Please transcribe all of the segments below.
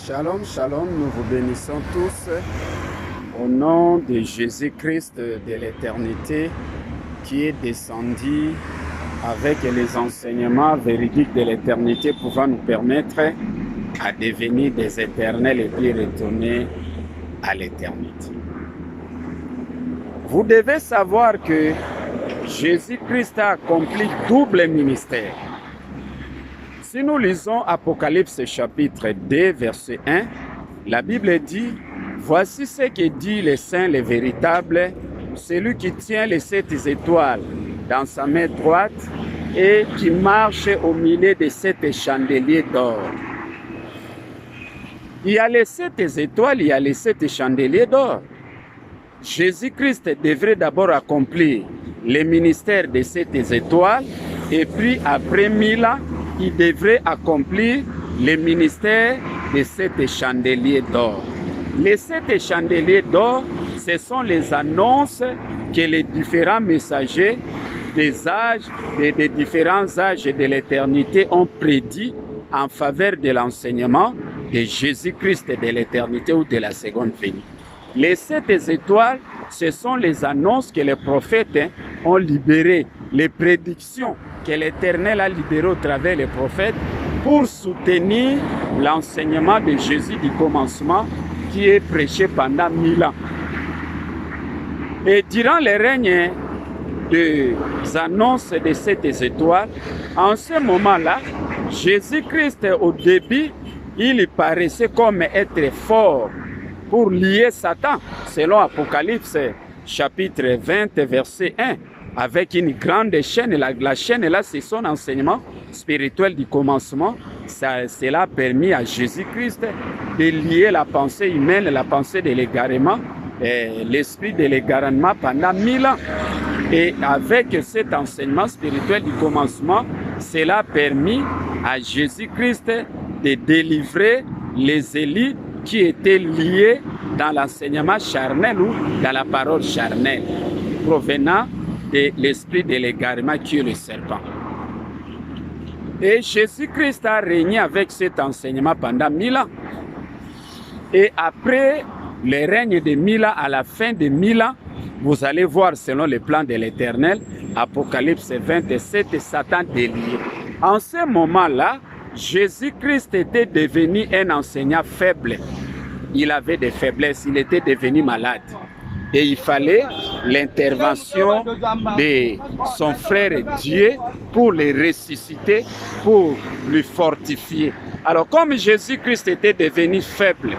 Shalom, shalom, nous vous bénissons tous au nom de Jésus-Christ de l'éternité qui est descendu avec les enseignements véridiques de l'éternité pouvant nous permettre à devenir des éternels et puis retourner à l'éternité. Vous devez savoir que Jésus-Christ a accompli double ministère. Si nous lisons Apocalypse chapitre 2, verset 1, la Bible dit « Voici ce que dit le Saint, le véritable, celui qui tient les 7 étoiles dans sa main droite et qui marche au milieu de 7 chandeliers d'or. » Il y a les 7 étoiles, il y a les 7 chandeliers d'or. Jésus-Christ devrait d'abord accomplir le ministère de 7 étoiles et puis après 1000 ans, il devrait accomplir le ministère de 7 chandeliers d'or. Les 7 chandeliers d'or, ce sont les annonces que les différents messagers des âges, des différents âges de l'éternité ont prédit en faveur de l'enseignement de Jésus-Christ de l'éternité ou de la seconde venue. Les 7 étoiles, ce sont les annonces que les prophètes ont libérées, les prédictions que l'Éternel a libérées au travers des prophètes pour soutenir l'enseignement de Jésus du commencement qui est prêché pendant 1000 ans. Et durant le règne des annonces de 7 étoiles, en ce moment-là, Jésus-Christ au début, il paraissait comme être fort pour lier Satan, selon Apocalypse chapitre 20, verset 1, avec une grande chaîne. La chaîne là, c'est son enseignement spirituel du commencement. Cela a permis à Jésus-Christ de lier la pensée humaine, la pensée de l'égarement, l'esprit de l'égarement pendant 1000 ans. Et avec cet enseignement spirituel du commencement, cela a permis à Jésus-Christ de délivrer les élites qui étaient liés dans l'enseignement charnel ou dans la parole charnelle, provenant de l'esprit de l'égarement qui est le serpent. Et Jésus-Christ a régné avec cet enseignement pendant 1000 ans. Et après le règne de 1000 ans, à la fin de 1000 ans, vous allez voir selon le plan de l'Éternel, Apocalypse 27, Satan délié. En ce moment-là, Jésus-Christ était devenu un enseignant faible. Il avait des faiblesses, il était devenu malade. Et il fallait l'intervention de son frère Dieu pour le ressusciter, pour le fortifier. Alors comme Jésus-Christ était devenu faible,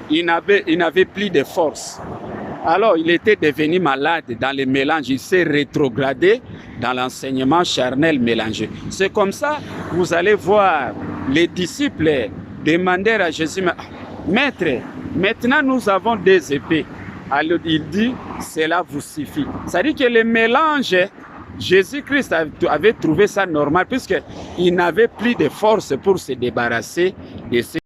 il n'avait plus de force. Alors il était devenu malade dans le mélange, il s'est rétrogradé dans l'enseignement charnel mélangé. C'est comme ça, vous allez voir les disciples demander à Jésus, Maître, maintenant nous avons des épées. Alors il dit, cela vous suffit. C'est-à-dire que le mélange, Jésus-Christ avait trouvé ça normal puisqu'il n'avait plus de force pour se débarrasser de ces